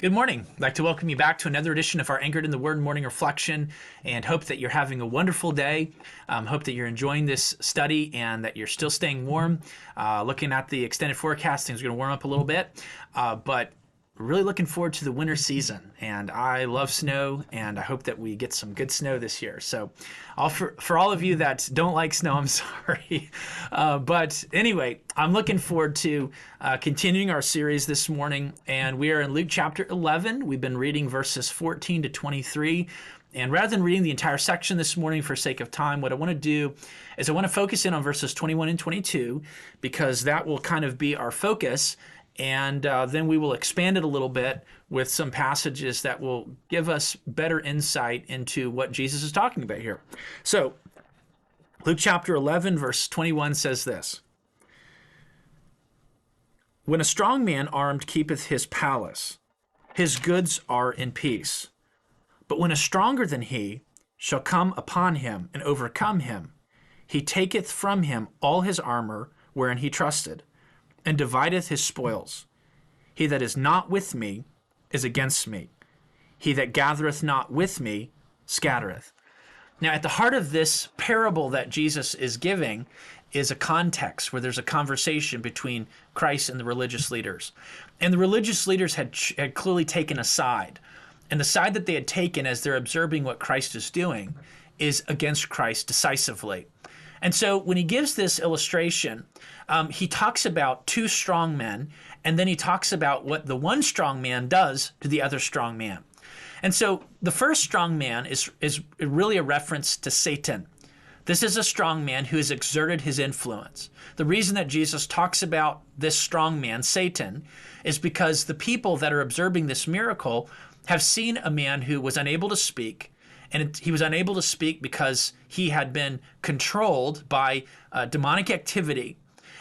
Good morning. I'd like to welcome you back to another edition of our Anchored in the Word Morning Reflection, and hope that you're having a wonderful day. Hope that you're enjoying this study and that you're still staying warm. Looking at the extended forecast, things are going to warm up a little bit, but really looking forward to the winter season. And I love snow, and I hope that we get some good snow this year. So for all of you that don't like snow, I'm sorry. But anyway, I'm looking forward to continuing our series this morning. And we are in Luke chapter 11. We've been reading verses 14 to 23. And rather than reading the entire section this morning for sake of time, what I want to do is I want to focus in on verses 21 and 22, because that will kind of be our focus. And then we will expand it a little bit with some passages that will give us better insight into what Jesus is talking about here. So, Luke chapter 11, verse 21 says this: "When a strong man armed keepeth his palace, his goods are in peace. But when a stronger than he shall come upon him and overcome him, he taketh from him all his armor wherein he trusted, and divideth his spoils. He that is not with me is against me. He that gathereth not with me scattereth." Now, at the heart of this parable that Jesus is giving is a context where there's a conversation between Christ and the religious leaders. And the religious leaders had clearly taken a side. And the side that they had taken as they're observing what Christ is doing is against Christ decisively. And so when he gives this illustration, he talks about two strong men, and then he talks about what the one strong man does to the other strong man. And so the first strong man is really a reference to Satan. This is a strong man who has exerted his influence. The reason that Jesus talks about this strong man, Satan, is because the people that are observing this miracle have seen a man who was unable to speak. And he was unable to speak because he had been controlled by demonic activity.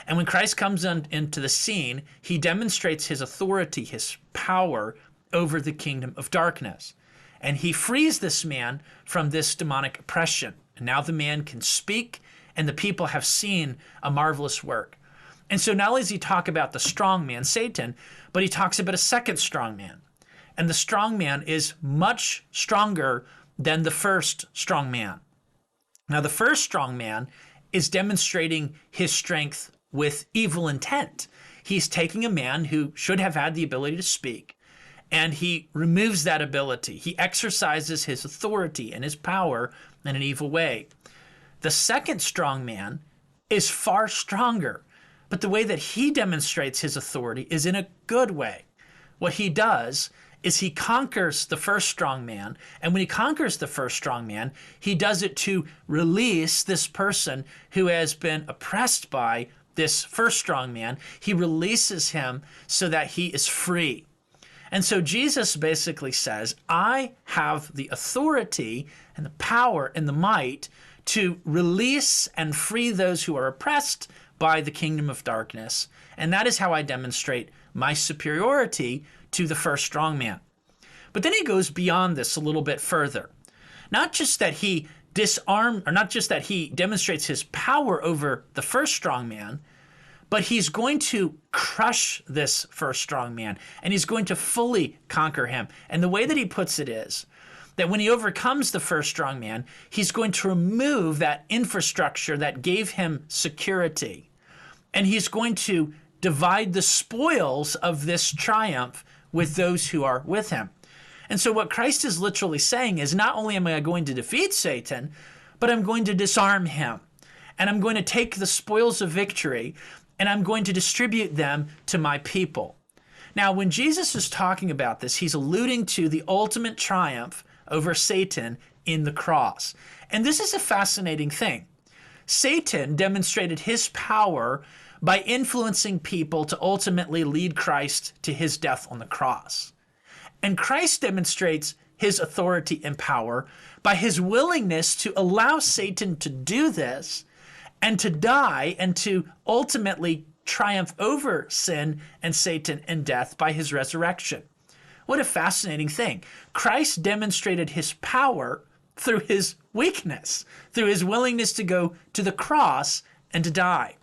And when Christ comes into the scene, he demonstrates his authority, his power over the kingdom of darkness. And he frees this man from this demonic oppression. And now the man can speak, and the people have seen a marvelous work. And so not only does he talk about the strong man, Satan, but he talks about a second strong man. And the strong man is much stronger than the first strong man. Now, the first strong man is demonstrating his strength with evil intent. He's taking a man who should have had the ability to speak, and he removes that ability. He exercises his authority and his power in an evil way. The second strong man is far stronger, but the way that he demonstrates his authority is in a good way. What he does is he conquers the first strong man. And when he conquers the first strong man, he does it to release this person who has been oppressed by this first strong man. He releases him so that he is free. And so Jesus basically says, I have the authority and the power and the might to release and free those who are oppressed by the kingdom of darkness. And that is how I demonstrate my superiority to the first strong man. But then he goes beyond this a little bit further. Not just that he demonstrates his power over the first strong man, but he's going to crush this first strong man, and he's going to fully conquer him. And the way that he puts it is that when he overcomes the first strong man, he's going to remove that infrastructure that gave him security. And he's going to divide the spoils of this triumph with those who are with him. And so what Christ is literally saying is, not only am I going to defeat Satan, but I'm going to disarm him. And I'm going to take the spoils of victory, and I'm going to distribute them to my people. Now, when Jesus is talking about this, he's alluding to the ultimate triumph over Satan in the cross. And this is a fascinating thing. Satan demonstrated his power by influencing people to ultimately lead Christ to his death on the cross. And Christ demonstrates his authority and power by his willingness to allow Satan to do this and to die and to ultimately triumph over sin and Satan and death by his resurrection. What a fascinating thing. Christ demonstrated his power through his weakness, through his willingness to go to the cross and to die.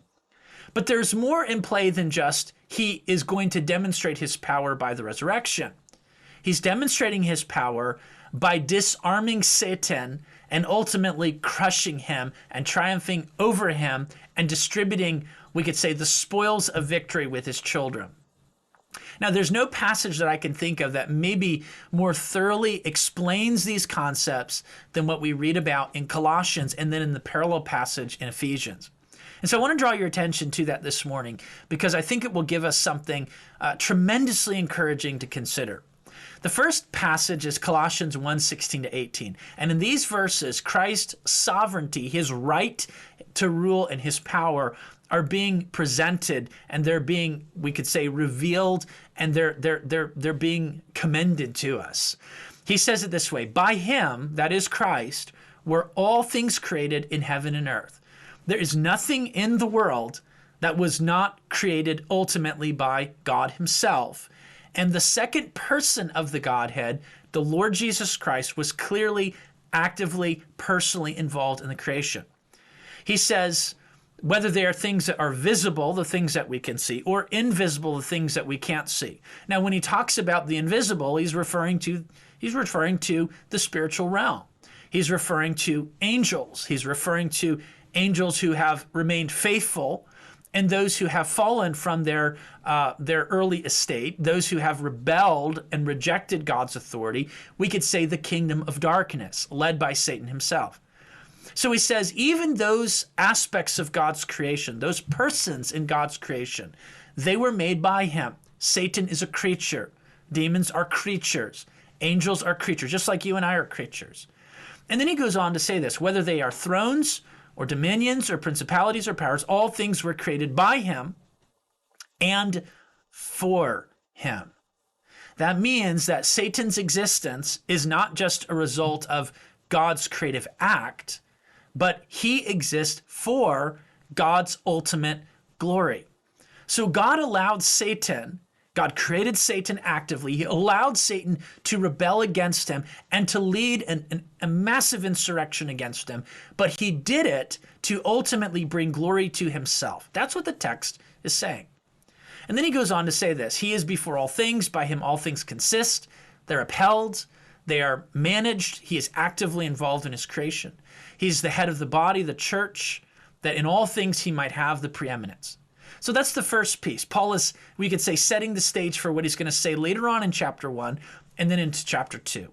But there's more in play than just he is going to demonstrate his power by the resurrection. He's demonstrating his power by disarming Satan and ultimately crushing him and triumphing over him and distributing, we could say, the spoils of victory with his children. Now, there's no passage that I can think of that maybe more thoroughly explains these concepts than what we read about in Colossians and then in the parallel passage in Ephesians. And so I want to draw your attention to that this morning because I think it will give us something tremendously encouraging to consider. The first passage is Colossians 1:16-18. And in these verses, Christ's sovereignty, his right to rule and his power are being presented, and they're being, we could say, revealed, and they're being commended to us. He says it this way: by him, that is Christ, were all things created in heaven and earth. There is nothing in the world that was not created ultimately by God himself. And the second person of the Godhead, the Lord Jesus Christ, was clearly, actively, personally involved in the creation. He says, whether they are things that are visible, the things that we can see, or invisible, the things that we can't see. Now, when he talks about the invisible, he's referring to the spiritual realm. He's referring to angels. He's referring to angels who have remained faithful and those who have fallen from their early estate, those who have rebelled and rejected God's authority. We could say the kingdom of darkness, led by Satan himself. So he says, even those aspects of God's creation, those persons in God's creation, they were made by him. Satan is a creature. Demons are creatures. Angels are creatures, just like you and I are creatures. And then he goes on to say this: whether they are thrones or dominions or principalities or powers, all things were created by him and for him. That means that Satan's existence is not just a result of God's creative act, but he exists for God's ultimate glory. So God created Satan actively. He allowed Satan to rebel against him and to lead a massive insurrection against him. But he did it to ultimately bring glory to himself. That's what the text is saying. And then he goes on to say this: he is before all things, by him all things consist. They're upheld, they are managed. He is actively involved in his creation. He's the head of the body, the church, that in all things he might have the preeminence. So that's the first piece. Paul is, we could say, setting the stage for what he's going to say later on in chapter 1 and then into chapter 2.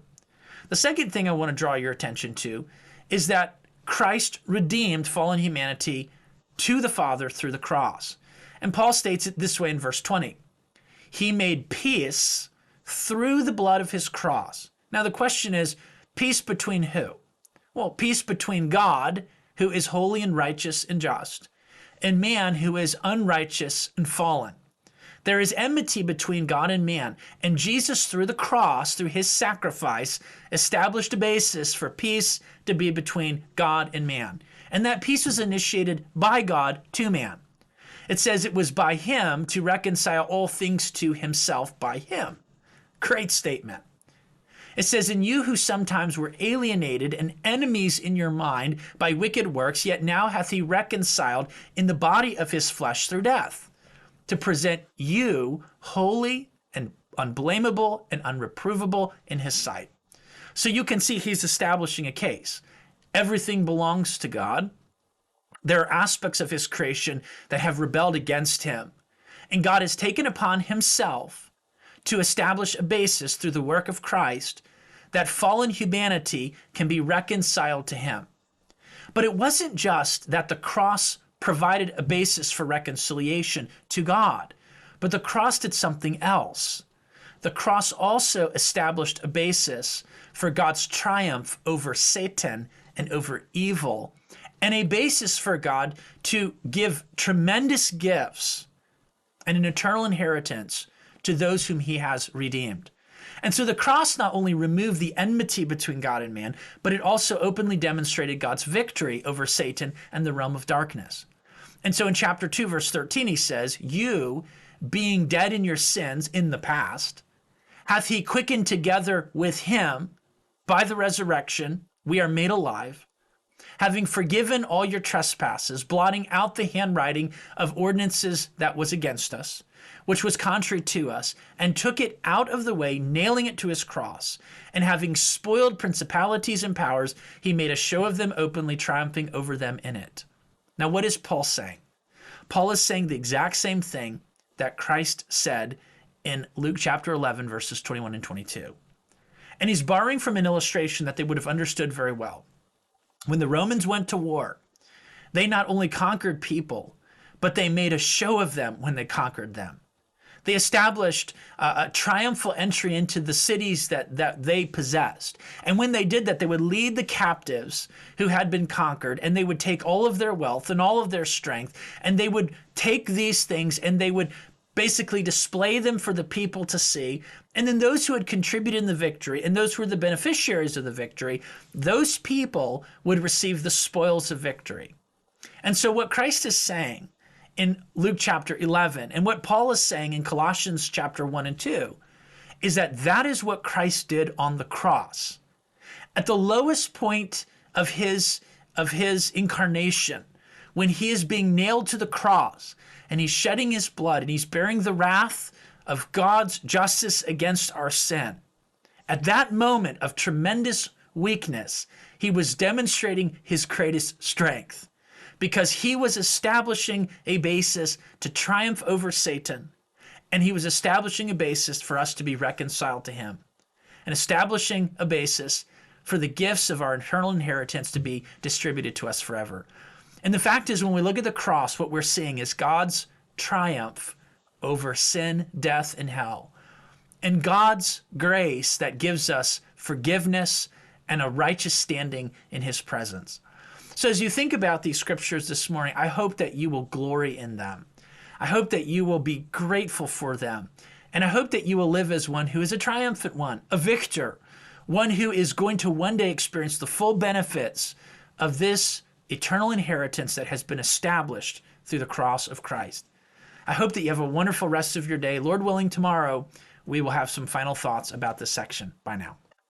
The second thing I want to draw your attention to is that Christ redeemed fallen humanity to the Father through the cross. And Paul states it this way in verse 20. He made peace through the blood of his cross. Now the question is, peace between who? Well, peace between God, who is holy and righteous and just, and man, who is unrighteous and fallen. There is enmity between God and man, and Jesus, through the cross, through his sacrifice, established a basis for peace to be between God and man. And that peace was initiated by God to man. It says it was by him to reconcile all things to himself by him. Great statement. It says, in you who sometimes were alienated and enemies in your mind by wicked works, yet now hath he reconciled in the body of his flesh through death, to present you holy and unblameable and unreprovable in his sight. So you can see he's establishing a case. Everything belongs to God. There are aspects of his creation that have rebelled against him. And God has taken upon himself to establish a basis through the work of Christ that fallen humanity can be reconciled to him. But it wasn't just that the cross provided a basis for reconciliation to God, but the cross did something else. The cross also established a basis for God's triumph over Satan and over evil, and a basis for God to give tremendous gifts and an eternal inheritance to those whom he has redeemed. And so the cross not only removed the enmity between God and man, but it also openly demonstrated God's victory over Satan and the realm of darkness. And so in chapter 2, verse 13, he says, you, being dead in your sins in the past, hath he quickened together with him by the resurrection. We are made alive. having forgiven all your trespasses, blotting out the handwriting of ordinances that was against us, which was contrary to us, and took it out of the way, nailing it to his cross. And having spoiled principalities and powers, he made a show of them openly, triumphing over them in it. Now, what is Paul saying? Paul is saying the exact same thing that Christ said in Luke chapter 11, verses 21 and 22. And he's borrowing from an illustration that they would have understood very well. When the Romans went to war, they not only conquered people, but they made a show of them when they conquered them. They established a triumphal entry into the cities that they possessed. And when they did that, they would lead the captives who had been conquered, and they would take all of their wealth and all of their strength, and they would take these things and they would basically display them for the people to see. And then those who had contributed in the victory and those who were the beneficiaries of the victory, those people would receive the spoils of victory. And so what Christ is saying in Luke chapter 11 and what Paul is saying in Colossians chapter 1 and 2 is that is what Christ did on the cross. At the lowest point of his incarnation, when he is being nailed to the cross and he's shedding his blood and he's bearing the wrath of God's justice against our sin. At that moment of tremendous weakness, he was demonstrating his greatest strength because he was establishing a basis to triumph over Satan, and he was establishing a basis for us to be reconciled to him, and establishing a basis for the gifts of our eternal inheritance to be distributed to us forever. And the fact is, when we look at the cross, what we're seeing is God's triumph over sin, death, and hell, and God's grace that gives us forgiveness and a righteous standing in his presence. So as you think about these scriptures this morning, I hope that you will glory in them. I hope that you will be grateful for them. And I hope that you will live as one who is a triumphant one, a victor, one who is going to one day experience the full benefits of this eternal inheritance that has been established through the cross of Christ. I hope that you have a wonderful rest of your day. Lord willing, tomorrow we will have some final thoughts about this section. Bye now.